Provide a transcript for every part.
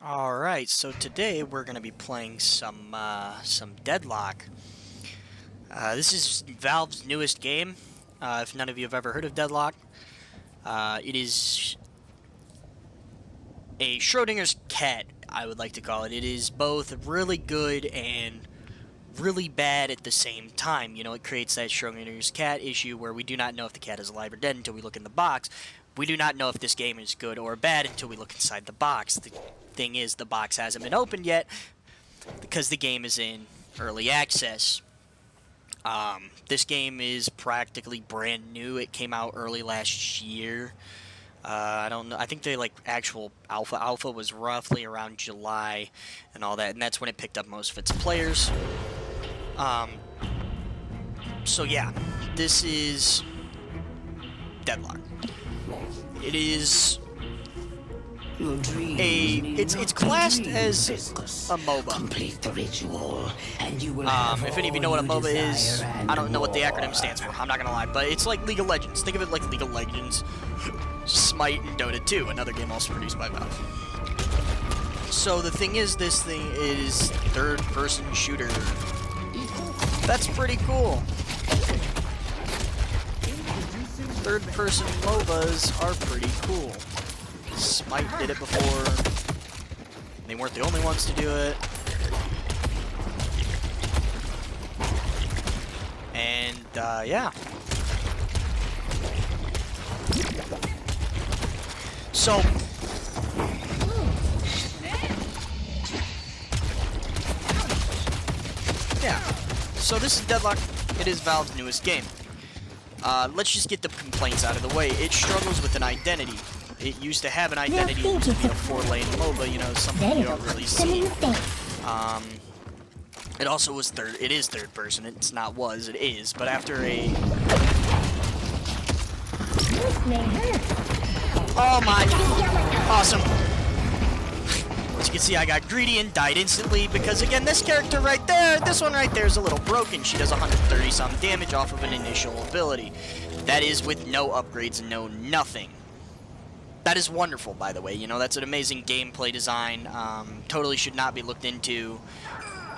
Alright, so today we're going to be playing some Deadlock. This is Valve's newest game, if none of you have ever heard of Deadlock. It is a Schrodinger's cat, I would like to call it. It is both really good and really bad at the same time. You know, it creates that Schrodinger's cat issue where we do not know if the cat is alive or dead until we look in the box. We do not know if this game is good or bad until we look inside the box. The thing is, the box hasn't been opened yet because the game is in early access. This game is practically brand new. It came out early last year. I don't know. I think the actual alpha was roughly around July and all that, and that's when it picked up most of its players. So yeah, this is Deadlock. It is it's classed as a MOBA. Complete the ritual, and you will if any of you know what a MOBA is, I don't know what the acronym stands for. I'm not gonna lie, but it's like League of Legends. Think of it like League of Legends, Smite, and Dota 2, another game also produced by Valve. So the thing is, this thing is third-person shooter. That's pretty cool. Third-person MOBAs are pretty cool. Smite did it before. They weren't the only ones to do it. And, yeah. So, yeah. So this is Deadlock. It is Valve's newest game. Let's just get the complaints out of the way. It struggles with an identity. It used to have an identity. It used to be a 4-lane MOBA, you know, something you don't really see. It also was it is third person. It's not was, it is. But after a... Oh my... Awesome. As you can see, I got greedy and died instantly because, again, this character right there, this one right there is a little broken. She does 130-some damage off of an initial ability. That is with no upgrades, no nothing. That is wonderful, by the way. You know, that's an amazing gameplay design. Totally should not be looked into.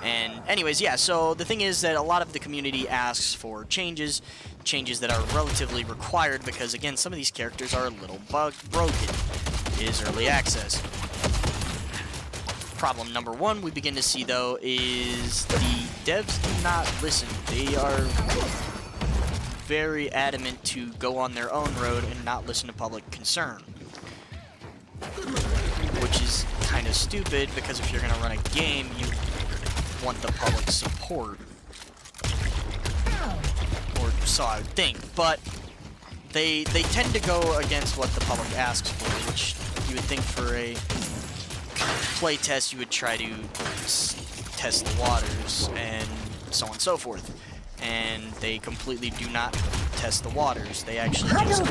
And anyways, yeah, so the thing is that a lot of the community asks for changes that are relatively required because, again, some of these characters are a little broken. It is early access. Problem number one we begin to see, though, is the devs do not listen. They are very adamant to go on their own road and not listen to public concern. Which is kind of stupid, because if you're going to run a game, you want the public support. Or so I would think. But they tend to go against what the public asks for, which you would think for a play test you would try to test the waters and so on and so forth. And they completely do not test the waters. They actually just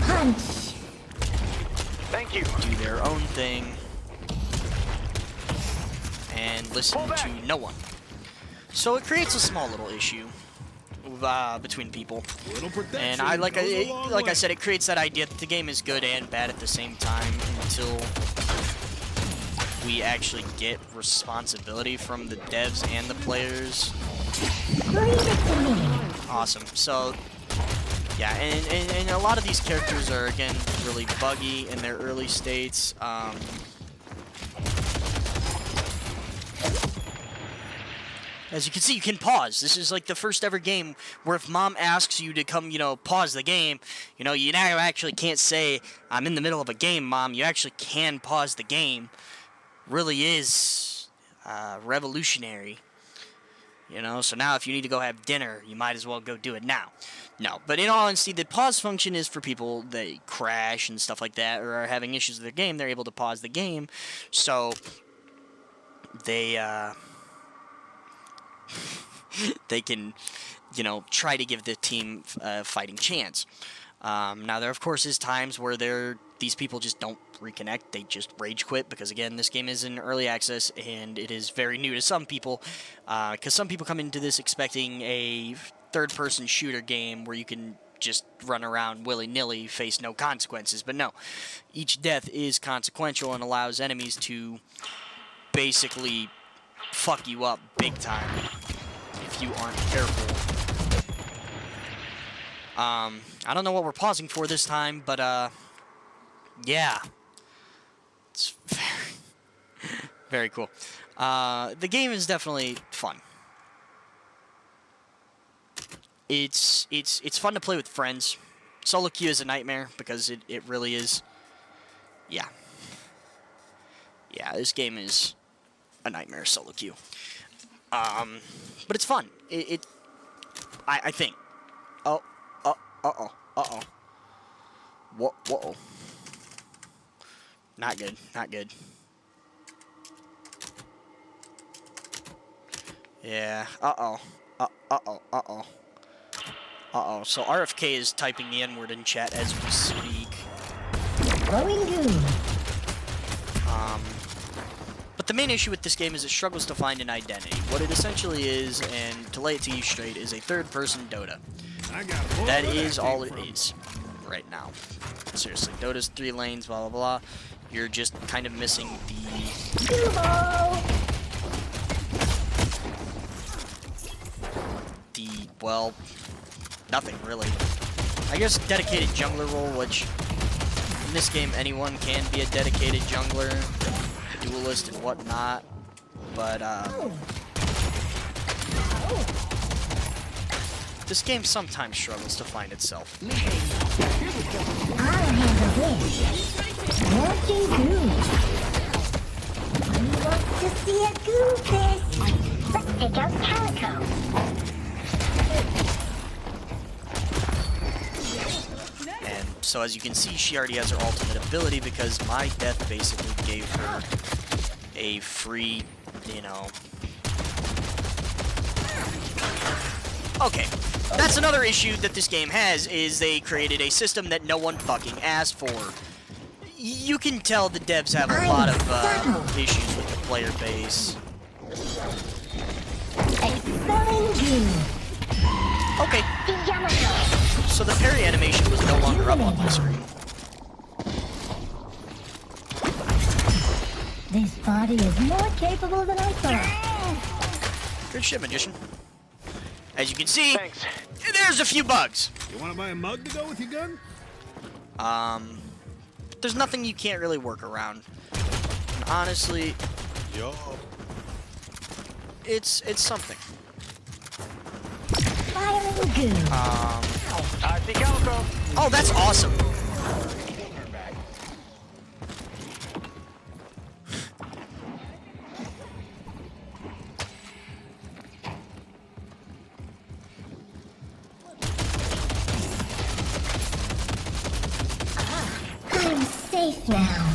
do their own thing and listen to no one. So it creates a small little issue between people. And like I said, it creates that idea that the game is good and bad at the same time until we actually get responsibility from the devs and the players. Awesome. So, yeah, and a lot of these characters are, again, really buggy in their early states. As you can see, you can pause. This is like the first ever game where if mom asks you to come, you know, pause the game, you know, you now actually can't say, I'm in the middle of a game, mom. You actually can pause the game. Really is revolutionary. You know, so now if you need to go have dinner, you might as well go do it now. No, but in all honesty, the pause function is for people that crash and stuff like that, or are having issues with their game. They're able to pause the game, so they they can, you know, try to give the team a fighting chance. Now, there, of course, is times where these people just don't reconnect. They just rage quit because, again, this game is in early access, and it is very new to some people. Because some people come into this expecting a third-person shooter game where you can just run around willy-nilly, face no consequences. But no, each death is consequential and allows enemies to basically fuck you up big time if you aren't careful. I don't know what we're pausing for this time, but yeah. It's very cool. The game is definitely fun. It's fun to play with friends. Solo queue is a nightmare because it really is. Yeah. Yeah, this game is a nightmare solo queue. But it's fun. I think. Uh-oh. Whoa. Not good. Yeah. Uh-oh. So RFK is typing the N-word in chat as we speak. Going good. But the main issue with this game is it struggles to find an identity. What it essentially is, and to lay it to you straight, is a third-person Dota. That is all it is right now. Seriously, Dota's 3 lanes, blah, blah, blah. You're just kind of missing well, nothing really. I guess dedicated jungler role, which in this game anyone can be a dedicated jungler, duelist and whatnot, but this game sometimes struggles to find itself. I'll handle this. What you do? You want to see a goof? Let's take out Calico. And so as you can see, she already has her ultimate ability because my death basically gave her a free, you know... Okay, that's another issue that this game has, is they created a system that no one fucking asked for. You can tell the devs have a lot of issues with the player base. Okay. So the parry animation was no longer up on my screen. This body is more capable than I thought. Good shit, Magician. As you can see, Thanks. there's a few bugs. You want to buy a mug to go with your gun? There's nothing you can't really work around. And honestly, it's something. Oh, that's awesome. I'm safe now.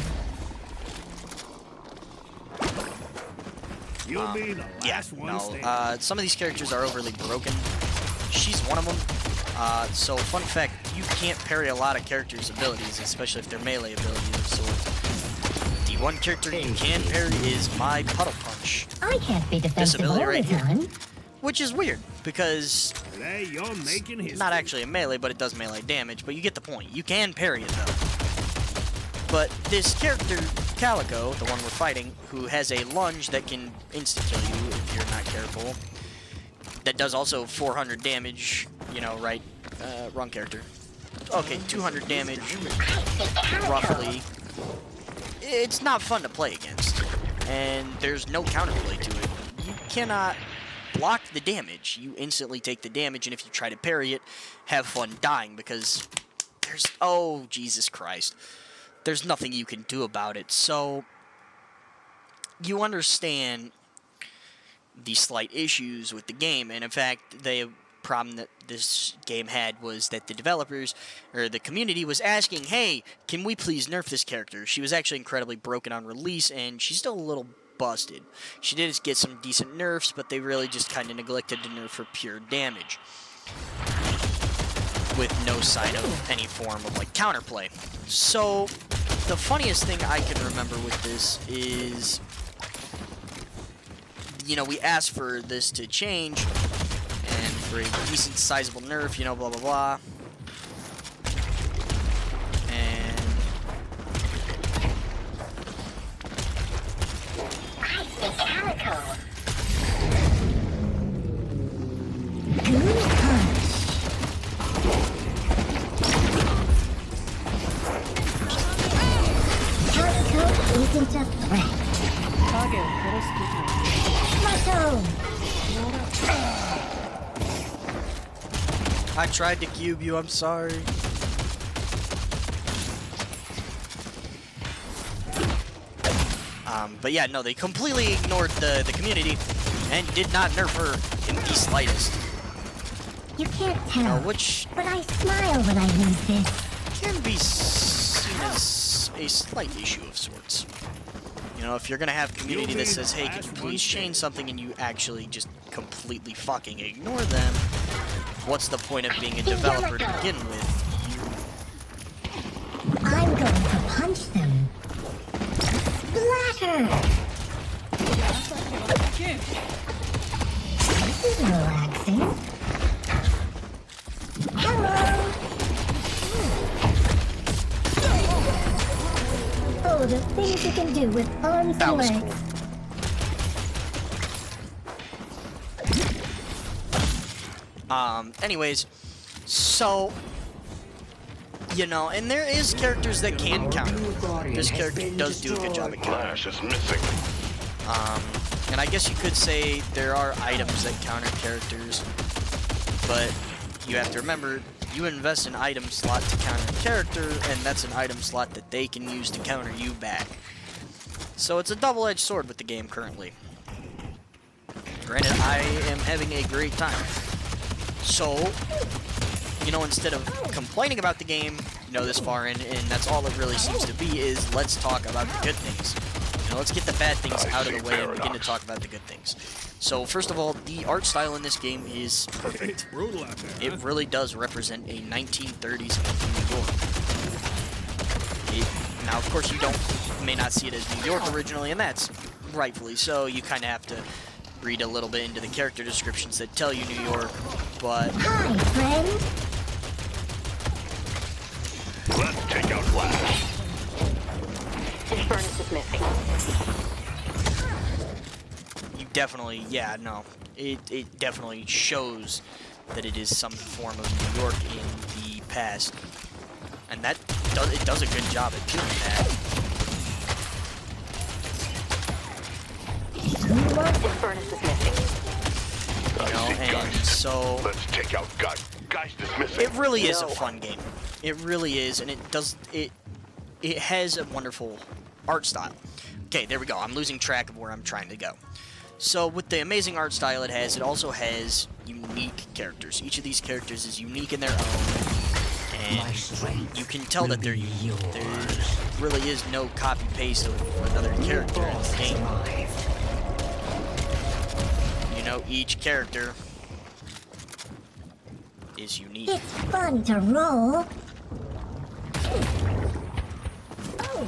You'll be the last one standing. Some of these characters are overly broken. She's one of them. So, fun fact, you can't parry a lot of characters' abilities, especially if they're melee abilities of sorts. The one character you can parry is my Puddle Punch. I can't be defensive ability all right the here. time. Which is weird, because Today you're making history. not actually a melee, but it does melee damage, but you get the point. You can parry it, though. But this character, Calico, the one we're fighting, who has a lunge that can insta-kill you if you're not careful, that does also 400 damage, you know, right? Wrong character. Okay, 200 damage, roughly. It's not fun to play against, and there's no counterplay to it. You cannot block the damage. You instantly take the damage, and if you try to parry it, have fun dying, because there's... Oh, Jesus Christ. There's nothing you can do about it. So, you understand the slight issues with the game, and in fact, the problem that this game had was that the developers, or the community, was asking, hey, can we please nerf this character? She was actually incredibly broken on release, and she's still a little busted. She did get some decent nerfs, but they really just kind of neglected to nerf for pure damage, with no sign of any form of, like, counterplay. So, the funniest thing I can remember with this is, you know, we asked for this to change, and for a decent sizable nerf, you know, blah, blah, blah. And... Good punch. Countercode isn't a threat. Muscle! I tried to cube you, I'm sorry. But yeah, no, they completely ignored the community and did not nerf her in the slightest. You can't tell, You know, which but I smile when I use this. can be seen as a slight issue of sorts. You know, if you're gonna have community that says, hey, could you please change something, and you actually just completely fucking ignore them, what's the point of being a developer to begin with? I'm going to punch them. Splatter! This is relaxing. Hello! Oh, the things you can do with arms That and was legs. Anyways, so, you know, and there is characters that can counter. This character does do a good job at countering. Flash is missing. And I guess you could say there are items that counter characters, but you have to remember, you invest an item slot to counter a character, and that's an item slot that they can use to counter you back. So it's a double-edged sword with the game currently. Granted, I am having a great time. So, you know, instead of complaining about the game, you know, this far in, and that's all it really seems to be, is let's talk about the good things. You know, let's get the bad things out of the way and begin to talk about the good things. So, first of all, the art style in this game is perfect. Brutal out there. It really does represent a 1930s New York. Now, of course, you may not see it as New York originally, and that's rightfully so. You kind of have to read a little bit into the character descriptions that tell you New York, but... Hi, friend! Let's take out Flash. His furnace is missing. You definitely, yeah, no. It definitely shows that it is some form of New York in the past. And it does a good job at doing that. His furnace is missing. You know, and so... Let's take out Geist. Geist is missing. It really is a fun game. It really is, and it has a wonderful art style. Okay, there we go. I'm losing track of where I'm trying to go. So with the amazing art style it also has unique characters. Each of these characters is unique in their own, and you can tell that they're unique. There really is no copy-paste of another character in the game. You know, each character is unique. It's fun to roll. Oh,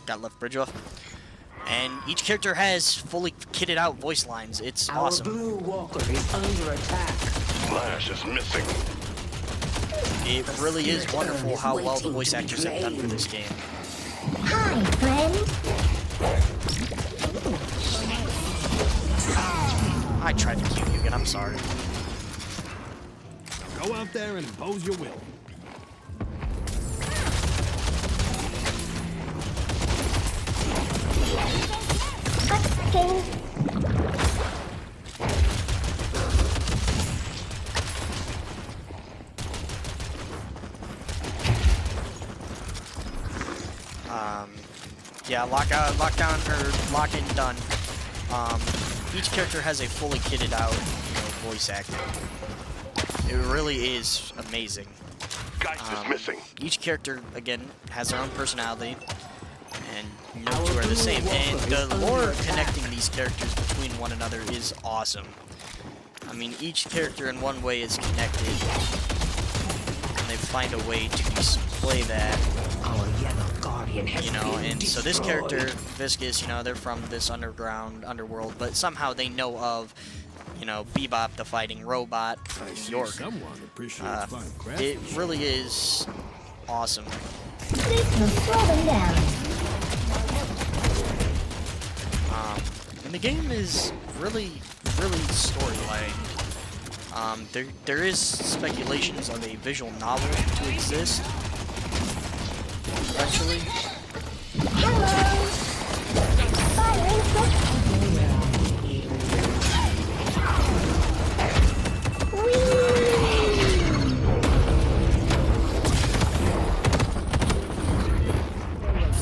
Got left bridge off. And each character has fully kitted out voice lines. It's awesome. Blue walker is under attack. Flash is missing. It really is wonderful how well the voice actors have done for this game. hi, friend! I tried to cue you again, I'm sorry. Go out there and impose your will. Okay. Yeah, lock in done. Each character has a fully kitted out, voice acting. It really is amazing. Geist is missing. Each character, again, has their own personality, and no two are the same. And the lore connecting these characters between one another is awesome. I mean, each character in one way is connected, and they find a way to display that. Our yellow guardian has You know, been and so this destroyed. character, Viscous, you know, they're from this underworld, but somehow they know of, Bebop, the fighting robot from I New see York. someone appreciates fine It craftsmanship. really is awesome. This will slow them down. And the game is really storyline. There is speculations of a visual novel to exist eventually.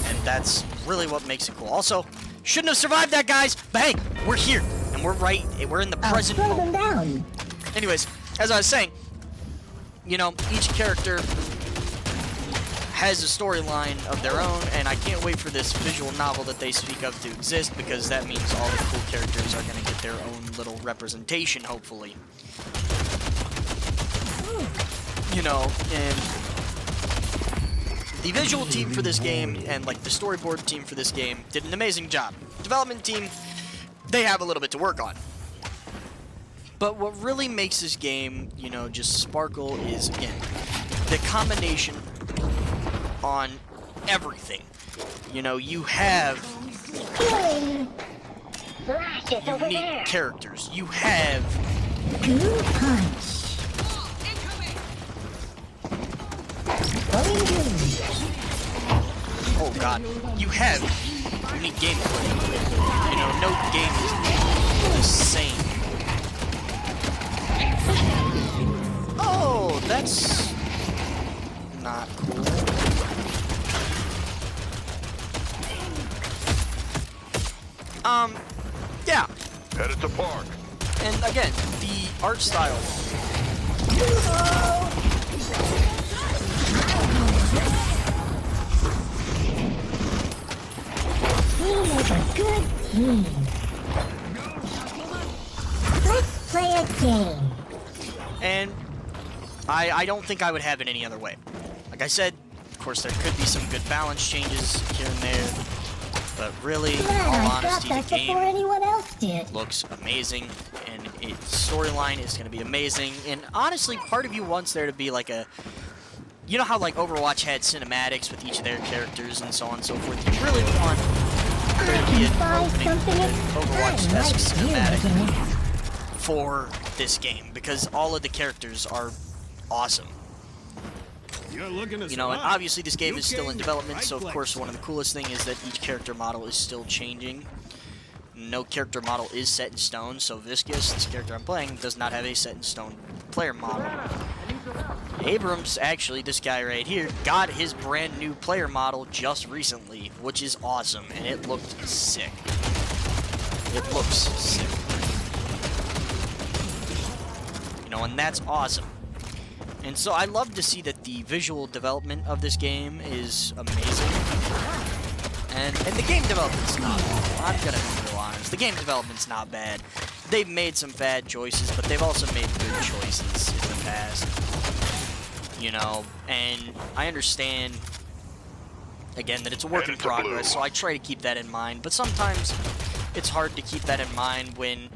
And that's really what makes it cool. Also, shouldn't have survived that, guys. But hey, we're here, and we're in the present Slow them moment. down. Anyways, as I was saying, you know, each character has a storyline of their own, and I can't wait for this visual novel that they speak of to exist, because that means all the cool characters are going to get their own little representation, hopefully. You know, and the visual team for this game and, like, the storyboard team for this game did an amazing job. Development team, they have a little bit to work on. But what really makes this game, you know, just sparkle is, again, the combination on everything. You know, you have unique characters. You have Good punch. oh god, you have unique gameplay. You know, no game is the same. Oh, that's not cool. Yeah. Headed to park. And again, the art style. We make a good team. Let's play a game. And I don't think I would have it any other way. Like I said, of course, there could be some good balance changes here and there. But really, in Man, all I thought honesty, that the before game anyone else did. looks amazing, and its storyline is going to be amazing. And honestly, part of you wants there to be like a... You know how like Overwatch had cinematics with each of their characters and so on and so forth? You really want there to be an opening Overwatch-esque cinematic for this game, because all of the characters are awesome. You're looking to You know, and survive. obviously this game is still in development, so of Right course place. one of the coolest thing is that each character model is still changing. No character model is set in stone, so Viscus, this character I'm playing, does not have a set in stone player model. Abrams, actually, this guy right here, got his brand new player model just recently, which is awesome, and it looked sick. It looks sick. You know, and that's awesome. And so I love to see that the visual development of this game is amazing. And the game development's not awful. I'm gonna be real honest. The game development's not bad. They've made some bad choices, but they've also made good choices in the past. You know, and I understand, again, that it's a work in progress, so I try to keep that in mind. But sometimes it's hard to keep that in mind when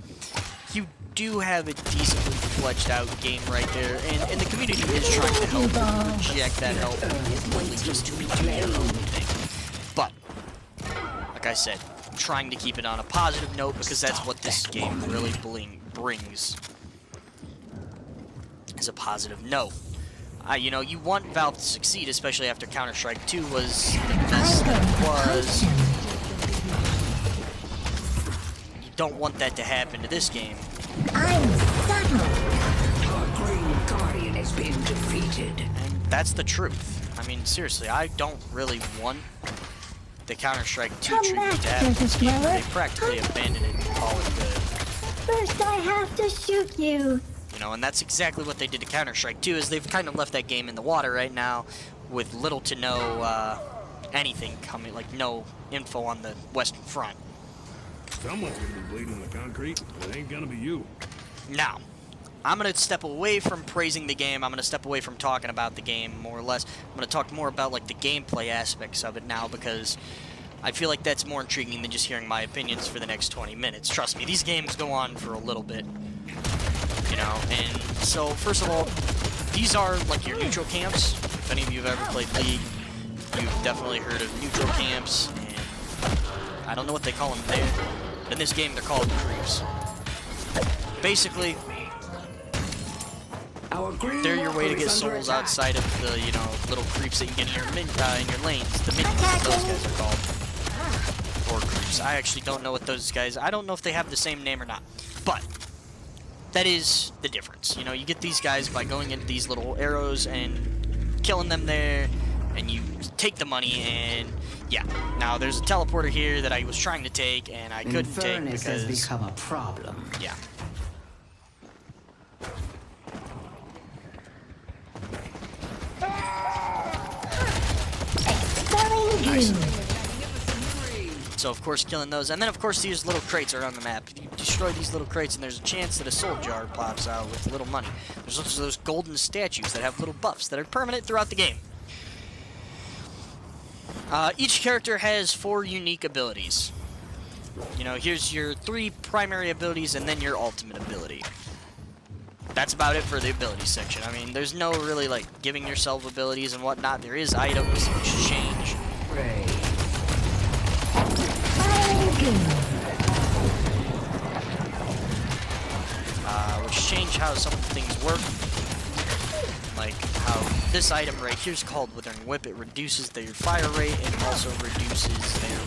you do have a decently fledged out game right there, and the community is trying to help project that help really just to be doing your own thing. But, like I said, I'm trying to keep it on a positive note because that's what this game really brings, is a positive note. You know, you want Valve to succeed, especially after Counter-Strike 2 was the mess that it was. You don't want that to happen to this game. I'm subtle. Our Green Guardian has been defeated. And that's the truth. I mean, seriously, I don't really want the Counter-Strike 2 Come treatment back, to happen to this Princess game. Miller. They practically abandoned it and called it good. First I have to shoot you. You know, and that's exactly what they did to Counter-Strike 2, is they've kind of left that game in the water right now with little to no anything coming, like no info on the Western Front. Someone's gonna be bleeding the concrete. It ain't gonna be you. Now, I'm going to step away from praising the game. I'm going to step away from talking about the game, more or less. I'm going to talk more about, like, the gameplay aspects of it now, because I feel like that's more intriguing than just hearing my opinions for the next 20 minutes. Trust me, these games go on for a little bit, you know. And so, first of all, these are, like, your neutral camps. If any of you have ever played League, you've definitely heard of neutral camps. And I don't know what they call them there. In this game, they're called creeps. Basically, they're your way to get souls outside of the, you know, little creeps that you get in your lanes. The minions, those guys are called. Or creeps. I actually don't know what those guys. I don't know if they have the same name or not. But that is the difference. You know, you get these guys by going into these little arrows and killing them there, and you take the money and yeah. Now there's a teleporter here that I was trying to take and I couldn't take because has become a problem. Yeah. Nice. So of course killing those, and then of course these little crates are on the map. You destroy these little crates and there's a chance that a soul jar pops out with a little money. There's also those golden statues that have little buffs that are permanent throughout the game. Each character has 4 unique abilities. You know, here's your 3 primary abilities and then your ultimate ability. That's about it for the ability section. I mean, there's no really, like, giving yourself abilities and whatnot. There is items which change. Which change how some things work. Like how this item right here is called Withering Whip. It reduces their fire rate and also reduces their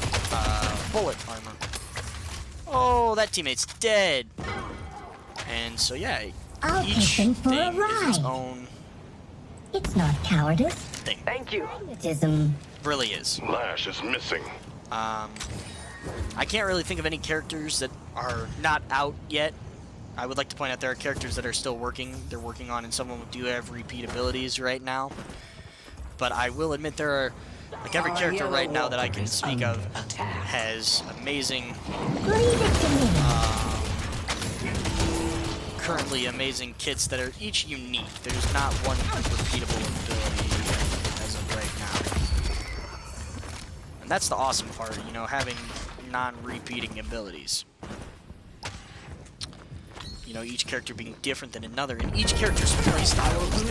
bullet armor. Oh, that teammate's dead. And so yeah, each thing is its own. It's not cowardice. Thing. Thank you. Magnetism. Really is. Lash is missing. I can't really think of any characters that are not out yet. I would like to point out there are characters that are still working. They're working on, and some of them do have repeat abilities right now. But I will admit there are, like every character right now that I can speak of has amazing, currently amazing kits that are each unique. There's not one repeatable ability as of right now. And that's the awesome part, you know, having non-repeating abilities. You know, each character being different than another, and each character's playstyle is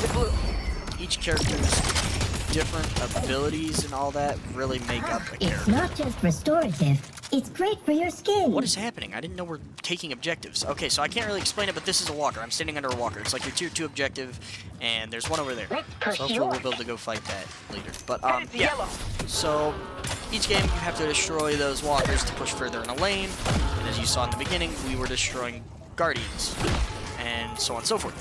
different. Each character's different abilities and all that really make up a character. It's not just restorative, it's great for your skin. What is happening? I didn't know we're taking objectives. Okay, so I can't really explain it, but this is a walker. I'm standing under a walker. It's like your tier 2 objective, and there's one over there. So hopefully we'll be able to go fight that later. But, yeah. So, each game you have to destroy those walkers to push further in a lane. And as you saw in the beginning, we were destroying guardians, and so on and so forth.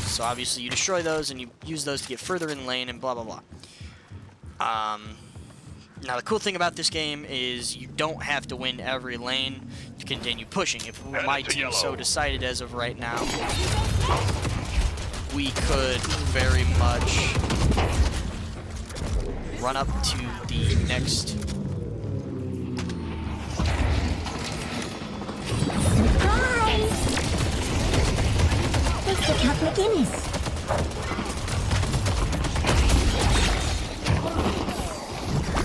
So obviously you destroy those, and you use those to get further in lane, and blah, blah, blah. Now the cool thing about this game is you don't have to win every lane to continue pushing. If my team so decided as of right now, we could very much run up to the next. Surprise! Mr. Cup McGinnis.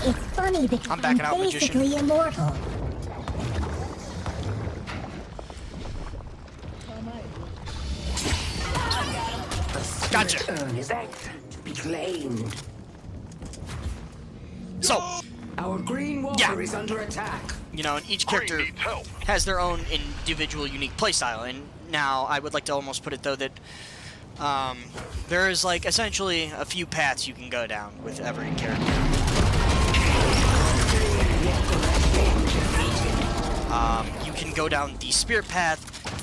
It's funny because I'm backing out, Magician. basically immortal. Gotcha. Thanks. Be claimed. So, Our green walker is under attack. you know, and each character Green needs help. has their own individual unique playstyle. And now I would like to almost put it though that there is like essentially a few paths you can go down with every character. You can go down the spirit path,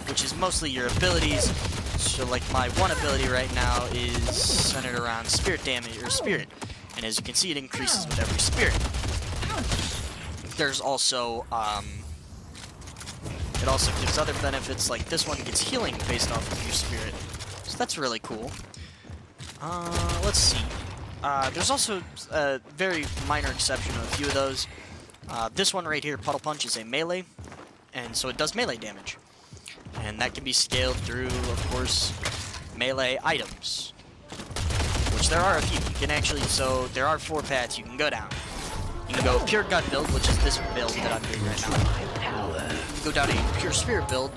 which is mostly your abilities. So like my one ability right now is centered around spirit damage or spirit. And as you can see, it increases with every spirit. There's also, it also gives other benefits, like this one gets healing based off of your spirit. So that's really cool. Let's see. There's also a very minor exception to a few of those. This one right here, Puddle Punch, is a melee, and so it does melee damage. And that can be scaled through, of course, melee items. Which there are a few. You can actually, so there are 4 paths you can go down. You can go pure gun build, which is this build that I'm doing right now. You can go down a pure spirit build,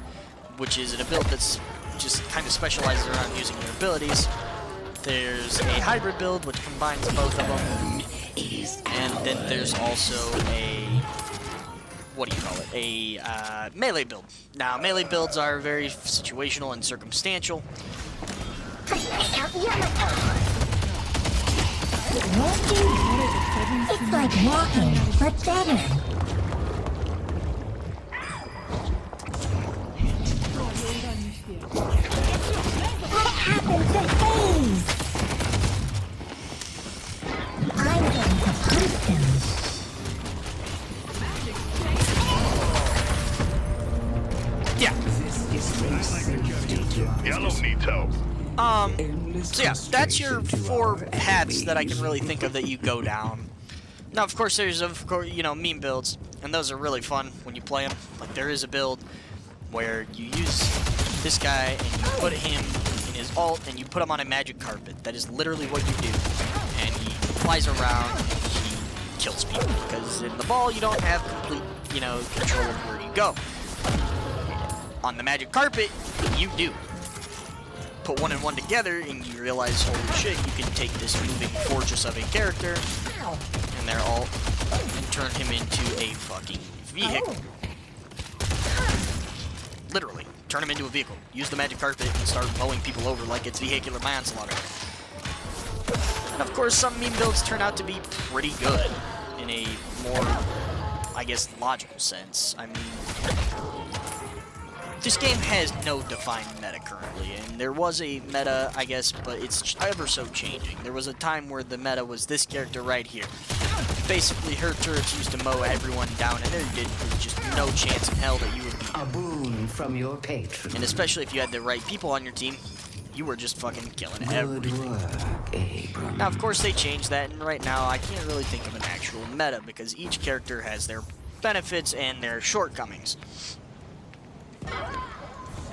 which is a build that's just kind of specializes around using your abilities. There's a hybrid build, which combines both of them. And then there's also a, what do you call it, a melee build. Now, melee builds are very situational and circumstantial. It's like walking, but better. What happened to Hayes? I'm going to punch him. Yeah. Yellow needs help. So yeah, that's your 4 paths that I can really think of that you go down. Now, of course, there's, you know, meme builds, and those are really fun when you play them. Like, there is a build where you use this guy, and you put him in his ult, and you put him on a magic carpet. That is literally what you do. And he flies around, and he kills people. Because in the ball, you don't have complete, you know, control of where you go. On the magic carpet, you do. Put 1 and 1 together, and you realize, holy shit, you can take this moving fortress of a character, and they're all, and turn him into a fucking vehicle. Literally, turn him into a vehicle. Use the magic carpet and start mowing people over like it's vehicular manslaughter. And of course, some meme builds turn out to be pretty good in a more, I guess, logical sense. I mean, this game has no defined meta currently, and there was a meta, I guess, but it's ever so changing. There was a time where the meta was this character right here. Basically, her turrets used to mow everyone down, and there was just no chance in hell that you would beat A her. boon from your patron. And especially if you had the right people on your team, you were just fucking killing Good everything. work, Abram. Now, of course, they changed that, and right now, I can't really think of an actual meta, because each character has their benefits and their shortcomings.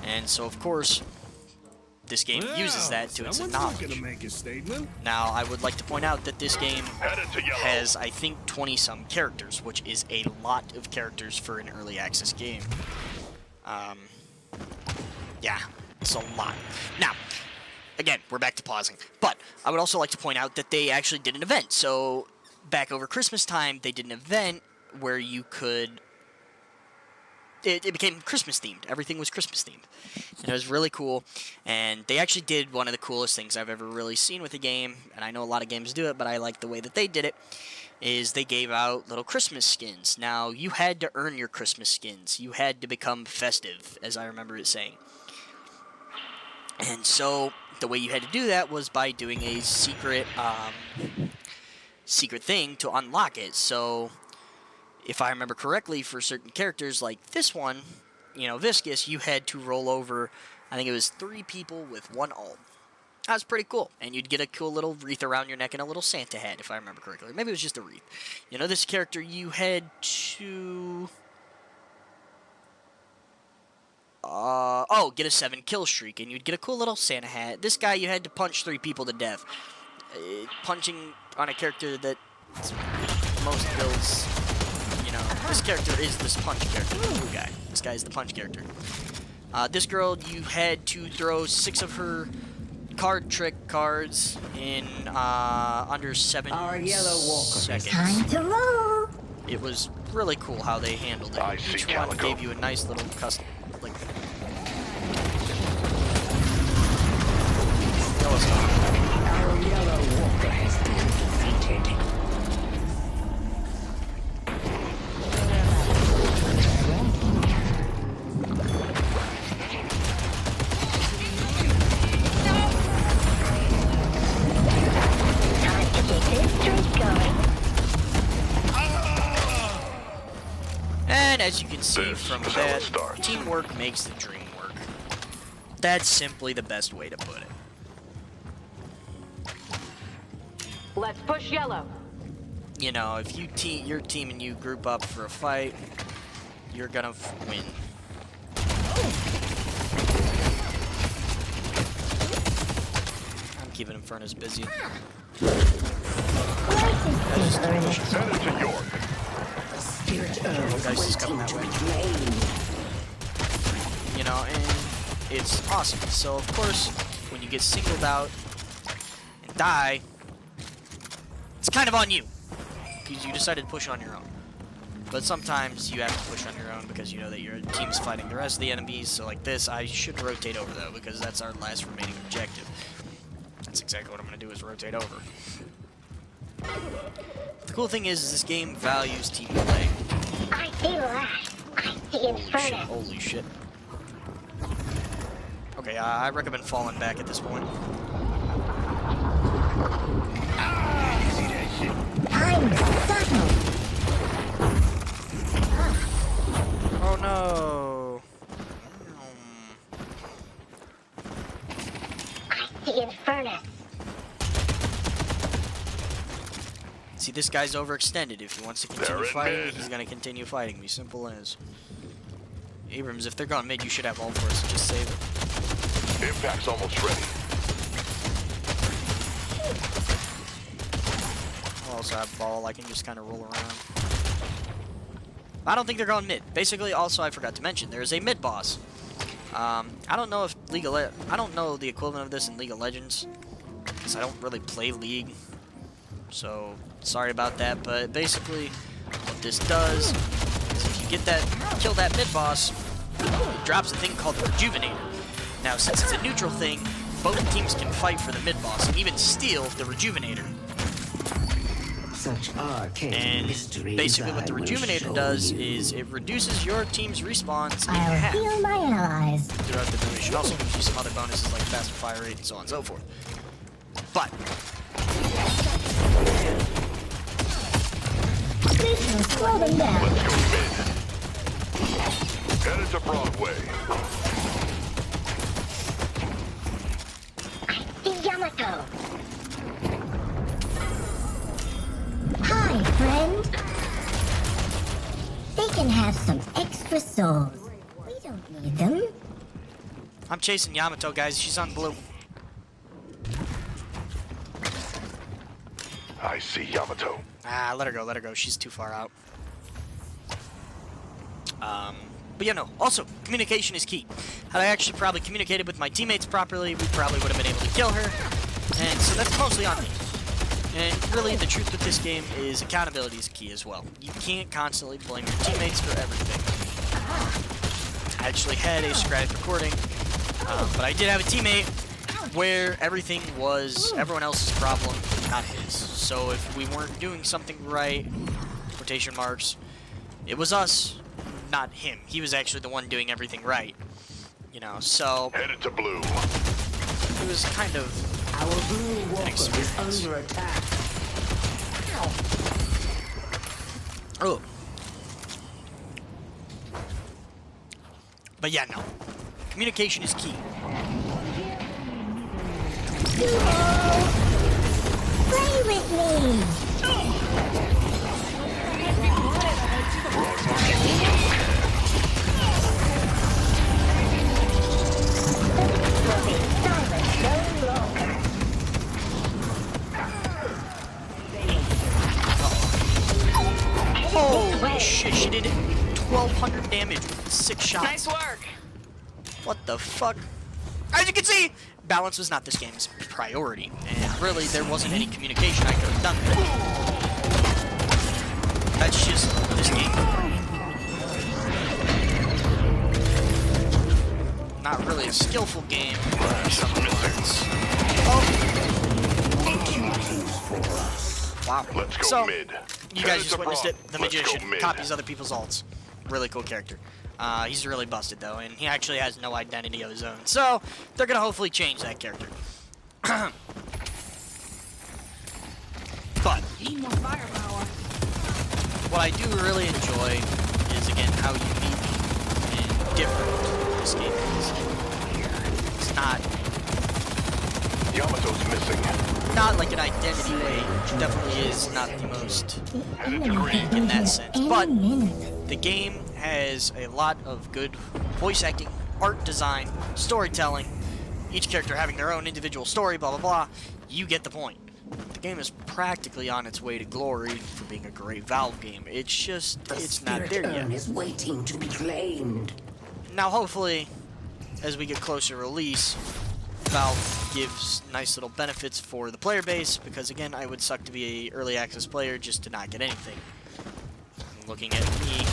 And so, of course, this game uses that to its advantage. Make a statement. Now, I would like to point out that this game Headed to yellow. has, I think, 20-some characters, which is a lot of characters for an early access game. Yeah, it's a lot. Now, again, we're back to pausing. But I would also like to point out that they actually did an event. So, back over Christmas time, they did an event where you could... It became Christmas themed. Everything was Christmas themed. And it was really cool. And they actually did one of the coolest things I've ever really seen with a game. And I know a lot of games do it, but I like the way that they did it. Is they gave out little Christmas skins. Now, you had to earn your Christmas skins. You had to become festive, as I remember it saying. And so, the way you had to do that was by doing a secret thing to unlock it. So, if I remember correctly, for certain characters like this one, you know, Viscous, you had to roll over, I think it was 3 people with 1 ult. That was pretty cool. And you'd get a cool little wreath around your neck and a little Santa hat, if I remember correctly. Maybe it was just a wreath. You know, this character, you had to... get a 7 kill streak, and you'd get a cool little Santa hat. This guy, you had to punch 3 people to death. Punching on a character that most builds... This character is this punch character, the blue guy. This guy is the punch character. This girl, you had to throw 6 of her card trick cards in under 7 Our yellow walker. seconds. Time to roll. It was really cool how they handled it. I see Each one Calico. gave you a nice little custom, like... Our yellow walker has been defeated. Time to keep this streak going. And as you can see This from is how it that, starts. teamwork makes the dream work. That's simply the best way to put it. Let's push yellow. You know, if you your team and you group up for a fight, you're gonna win. I'm keeping Inferno's busy. Guys, Headed to York. guys just coming that way. You know, and it's awesome. So of course, when you get singled out and die, it's kind of on you. because you decided to push on your own. But sometimes you have to push on your own because you know that your team's fighting the rest of the enemies. So like this, I should rotate over though, because that's our last remaining objective. That's exactly what I'm going to do, is rotate over. The cool thing is this game values team play. I see light. I see inferno. Holy shit. Okay, I recommend falling back at this point. I'm subtle. Oh no. I see inferno. See, this guy's overextended. If he wants to continue They're in fighting, mid. he's going to continue fighting me. Simple as. Abrams, if they're going mid, you should have all for us. Just save it. Impact's almost ready. I also have ball. I can just kind of roll around. I don't think they're going mid. Basically, also, I forgot to mention, there is a mid boss. I don't know if I don't know the equivalent of this in League of Legends, because I don't really play League. So, sorry about that, but basically, what this does is if you get that, kill that mid-boss, it drops a thing called the Rejuvenator. Now, since it's a neutral thing, both teams can fight for the mid-boss and even steal the Rejuvenator. Such arcane And mysteries basically what the I will Rejuvenator show does you. is it reduces your team's respawns in I'll half heal my allies. throughout the duration. Also gives you some other bonuses like faster fire rate and so on and so forth. But This will slow them down. Let's go mid. Headed to Broadway. The Yamato. Hi, friend. They can have some extra souls. We don't need them. I'm chasing Yamato, guys. She's on blue. I see Yamato. Ah, let her go, let her go. She's too far out. But you know, also, communication is key. Had I actually probably communicated with my teammates properly, we probably would have been able to kill her. And so that's mostly on me. And really, the truth with this game is accountability is key as well. You can't constantly blame your teammates for everything. I actually had a sporadic recording, but I did have a teammate where everything was everyone else's problem, not his. So if we weren't doing something right, quotation marks, it was us, not him. He was actually the one doing everything right. You know, so Headed to blue. it was kind of Our blue walker is experience. under attack. Oh. But yeah, no. Communication is key. Play with me. Will be silent no longer. Holy shit, she did 1,200 damage with 6 shots. Nice work. What the fuck? As you can see, balance was not this game's priority, and really there wasn't any communication I could have done there. That's just this game. Not really a skillful game, but some parts. Oh! Wow. Let's go So, mid. you guys Headed just to witnessed Broad. it. The Let's go magician mid. copies other people's alts. Really cool character. He's really busted though, and he actually has no identity of his own. So they're gonna hopefully change that character. But what I do really enjoy is again how unique and different this game is. It's Yamato's missing. not like an identity way. It definitely is not the most Headed to green. in that sense, but Any minute. the game has a lot of good voice acting, art design, storytelling, each character having their own individual story, blah blah blah. You get the point. The game is practically on its way to glory for being a great Valve game. It's just, it's not there Urn yet. is waiting to be claimed. Now hopefully, as we get closer to release, Valve gives nice little benefits for the player base, because again, I would suck to be a early access player just to not get anything. Looking at me,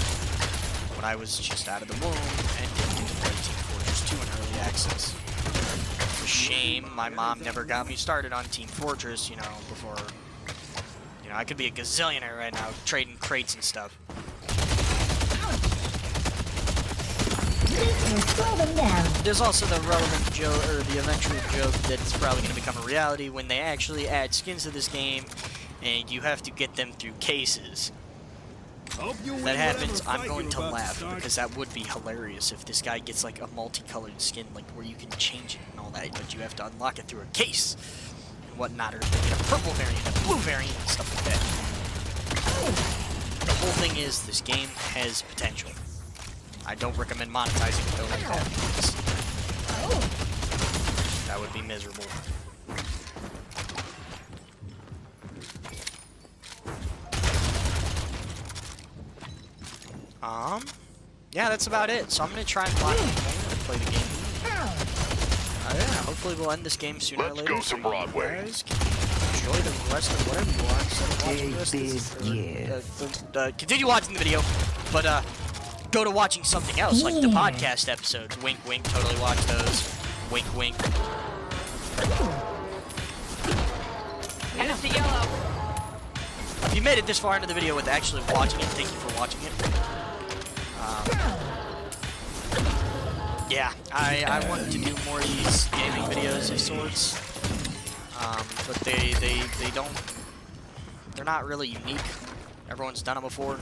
when I was just out of the womb and didn't get to play Team Fortress 2 in early access. It's a shame my mom never got me started on Team Fortress, you know, before... You know, I could be a gazillionaire right now, trading crates and stuff. There's also the relevant joke, or the eventual joke, that it's probably going to become a reality when they actually add skins to this game, and you have to get them through cases. If that happens, I'm going to laugh, because that would be hilarious if this guy gets like a multicolored skin, like where you can change it and all that, but you have to unlock it through a case and whatnot, or they get a purple variant, a blue variant, and stuff like that. The whole thing is, this game has potential. I don't recommend monetizing it though like that, because that would be miserable. Yeah, that's about it. So I'm gonna try and play the game. Yeah, hopefully we'll end this game sooner or later. Let's go to Broadway. You guys can enjoy the rest of whatever you want. So watch the rest of continue watching the video, but go to watching something else, like the podcast episodes. Wink, wink. Totally watch those. Wink, wink. Head to yellow. If you made it this far into the video with actually watching it, thank you for watching it. Yeah, I wanted to do more of these gaming videos of sorts, but they don't, they're not really unique. Everyone's done them before.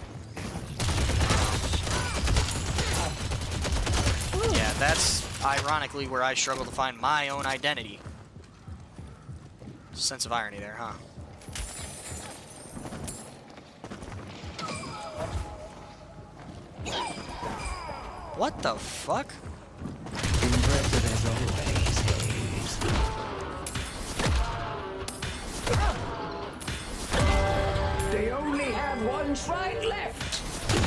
Yeah, that's ironically where I struggle to find my own identity. Sense of irony there, huh? What the fuck? Impressive as always, They only have one shrine left.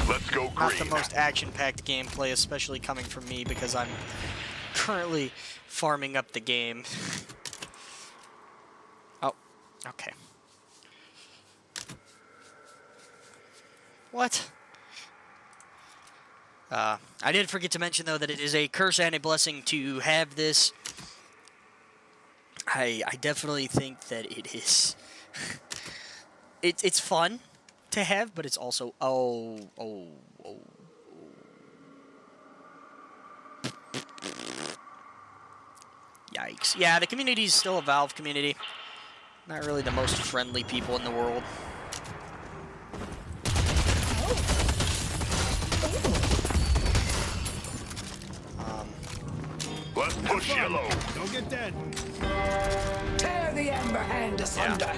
Let's go green. Not the most action-packed gameplay, especially coming from me, because I'm currently farming up the game. Oh, okay. What? I did forget to mention, though, that it is a curse and a blessing to have this. I definitely think that it is... it's fun to have, but it's also... Yikes. Yeah, the community is still a Valve community. Not really the most friendly people in the world. Let's push yellow. Don't get dead. Tear the amber hand asunder.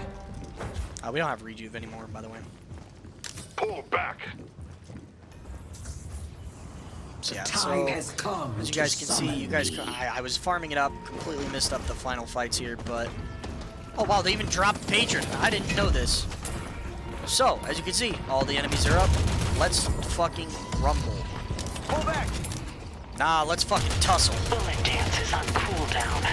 Yeah. We don't have rejuve anymore, by the way. Pull back. So, yeah, Time has come. as you guys can see, I was farming it up, completely missed up the final fights here, but... Oh wow, they even dropped Patron. I didn't know this. So, as you can see, all the enemies are up. Let's fucking rumble. Pull back. Nah, let's fucking tussle. Bullet dance is on cooldown.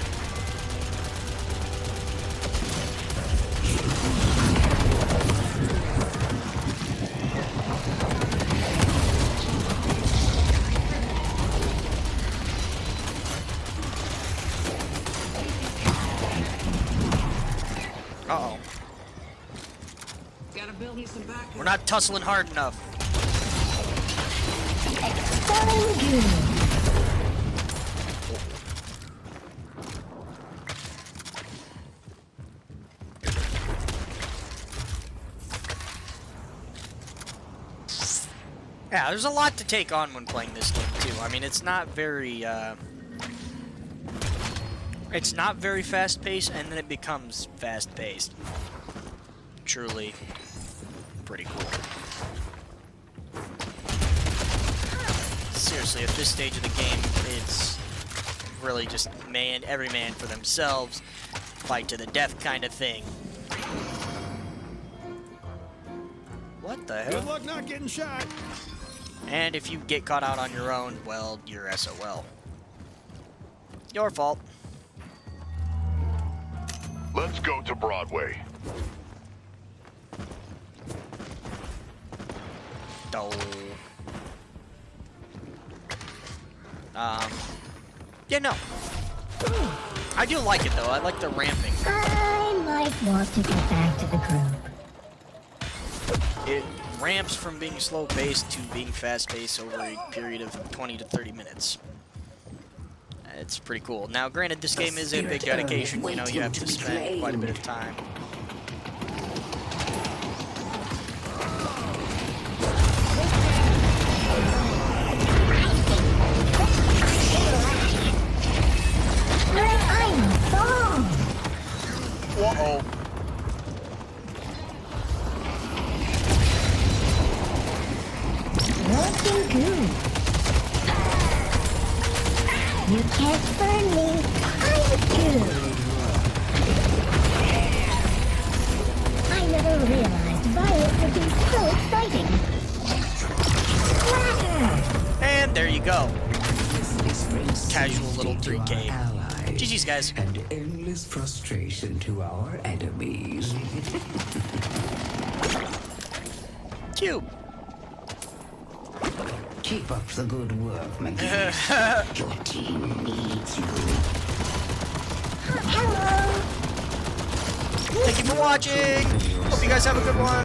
Uh-oh. Gotta build me some backup. We're not tussling hard enough. Yeah, there's a lot to take on when playing this game, too. I mean, it's not very, it's not very fast-paced, and then it becomes fast-paced. Truly pretty cool. Seriously, at this stage of the game, it's really just every man for themselves, fight to the death kind of thing. What the hell? Good luck not getting shot. And if you get caught out on your own, well, you're SOL. Your fault. Let's go to Broadway. Oh. Yeah, no. I do like it though. I like the ramping. I might want to get back to the group. It ramps from being slow-paced to being fast-paced over a period of 20 to 30 minutes. It's pretty cool. Now, granted, this game is a big dedication. You know, you have to spend quite a bit of time. Whoa. Looking good. You can't burn me. I'm good. I never realized violence would be so exciting. And there you go. This brings Casual little safety to 3K. our allies GG's, guys. And endless frustration to our enemies. Cute. Keep up the good work, McGee. Your team needs you. Hello. Thank you for watching. Hope you guys have a good one.